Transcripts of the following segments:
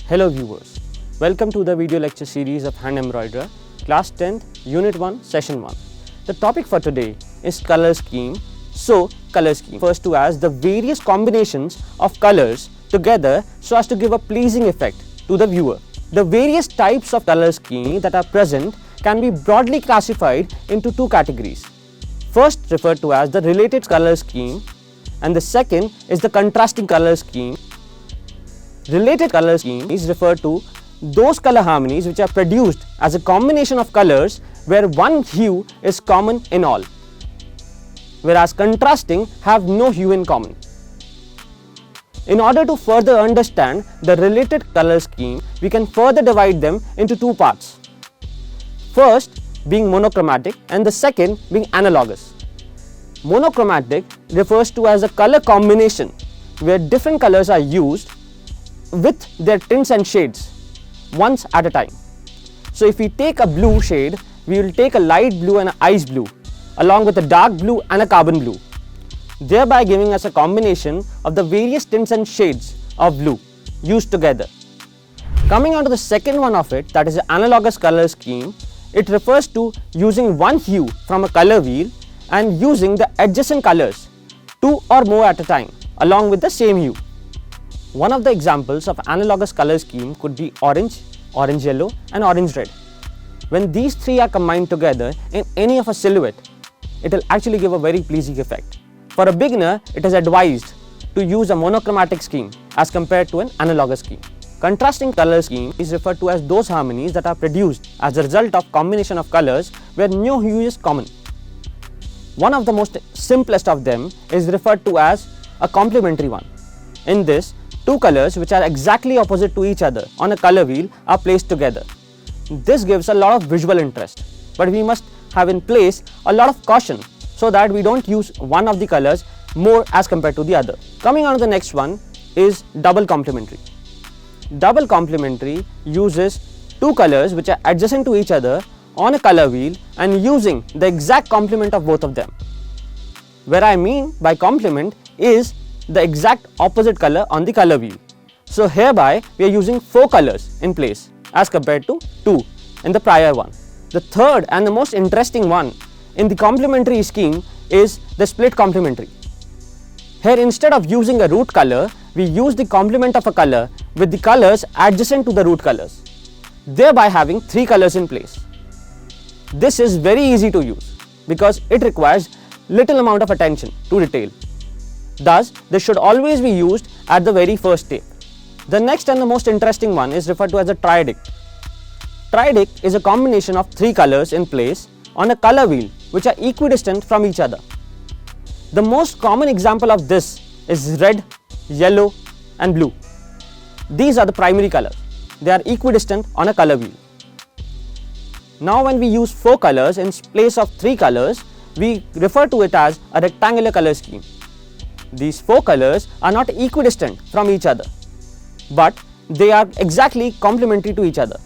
Hello viewers, welcome to the video lecture series of Hand Embroiderer, Class 10th, Unit 1, Session 1. The topic for today is color scheme. So, color scheme refers to as the various combinations of colors together so as to give a pleasing effect to the viewer. The various types of color scheme that are present can be broadly classified into two categories. First referred to as the related color scheme and the second is the contrasting color scheme. Related color scheme is referred to those color harmonies which are produced as a combination of colors where one hue is common in all, whereas contrasting have no hue in common. In order to further understand the related color scheme, we can further divide them into two parts. First being monochromatic and the second being analogous. Monochromatic refers to as a color combination where different colors are used with their tints and shades once at a time. So if we take a blue shade, we will take a light blue and an ice blue along with a dark blue and a carbon blue, thereby giving us a combination of the various tints and shades of blue used together. Coming on to the second one of it, that is the analogous color scheme, it refers to using one hue from a color wheel and using the adjacent colors, two or more at a time, along with the same hue. One of the examples of analogous color scheme could be orange, orange yellow and orange red. When these three are combined together in any of a silhouette, it will actually give a very pleasing effect. For a beginner, it is advised to use a monochromatic scheme as compared to an analogous scheme. Contrasting color scheme is referred to as those harmonies that are produced as a result of combination of colors where no hue is common. One of the most simplest of them is referred to as a complementary one. In this, two colors which are exactly opposite to each other on a color wheel are placed together. This gives a lot of visual interest, but we must have in place a lot of caution so that we don't use one of the colors more as compared to the other. Coming on to the next one is double complementary. Double complementary uses two colors which are adjacent to each other on a color wheel and using the exact complement of both of them. Where I mean by complement is the exact opposite color on the color wheel. So hereby we are using 4 colors in place as compared to 2 in the prior one. The third and the most interesting one in the complementary scheme is the split complementary. Here instead of using a root color, we use the complement of a color with the colors adjacent to the root colors, thereby having 3 colors in place. This is very easy to use because it requires little amount of attention to detail. Thus, this should always be used at the very first step. The next and the most interesting one is referred to as a triadic. Triadic is a combination of 3 colors in place on a color wheel which are equidistant from each other. The most common example of this is red, yellow and blue. These are the primary colors. They are equidistant on a color wheel. Now when we use 4 colors in place of 3 colors, we refer to it as a rectangular color scheme. These 4 colors are not equidistant from each other, but they are exactly complementary to each other.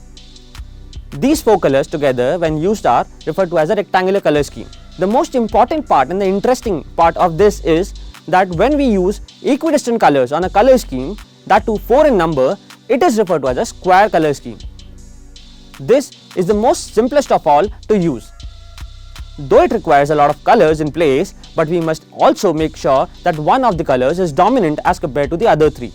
These 4 colors together when used are referred to as a rectangular color scheme. The most important part and the interesting part of this is that when we use equidistant colors on a color scheme, that too 4 in number, it is referred to as a square color scheme. This is the most simplest of all to use. Though it requires a lot of colors in place, but we must also make sure that one of the colors is dominant as compared to the other 3,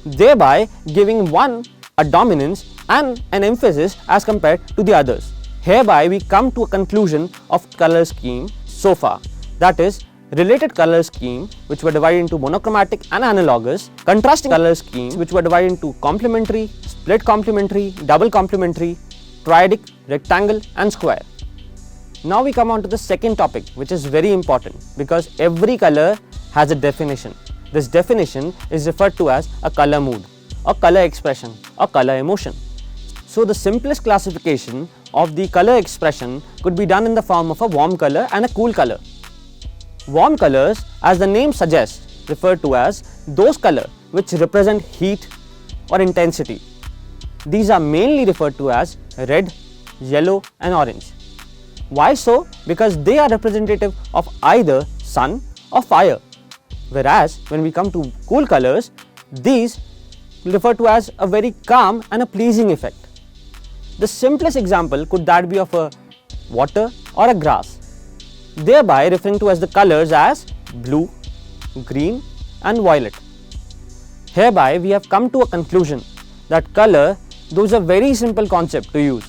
thereby giving one a dominance and an emphasis as compared to the others. Hereby we come to a conclusion of color scheme so far, that is related color scheme which were divided into monochromatic and analogous, contrasting color schemes which were divided into complementary, split complementary, double complementary, triadic, rectangle and square. Now we come on to the second topic, which is very important because every color has a definition. This definition is referred to as a color mood, a color expression, a color emotion. So the simplest classification of the color expression could be done in the form of a warm color and a cool color. Warm colors, as the name suggests, refer to as those colors which represent heat or intensity. These are mainly referred to as red, yellow and orange. Why so? Because they are representative of either sun or fire. Whereas when we come to cool colors, these referred to as a very calm and a pleasing effect. The simplest example could that be of a water or a grass, thereby referring to as the colors as blue, green and violet. Hereby we have come to a conclusion that color, though is a very simple concept to use,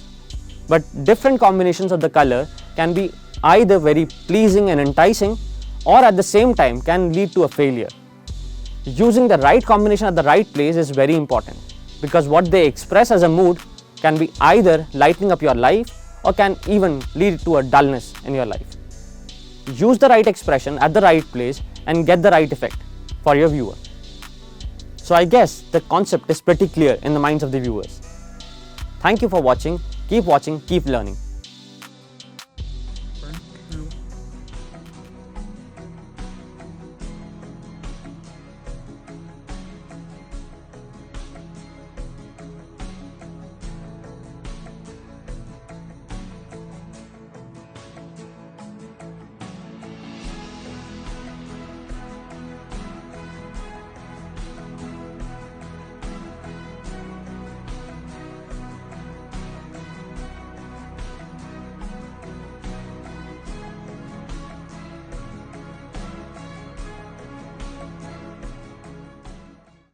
but different combinations of the color can be either very pleasing and enticing or at the same time can lead to a failure. Using the right combination at the right place is very important, because what they express as a mood can be either lightening up your life or can even lead to a dullness in your life. Use the right expression at the right place and get the right effect for your viewer. So I guess the concept is pretty clear in the minds of the viewers. Thank you for watching. Keep watching, keep learning.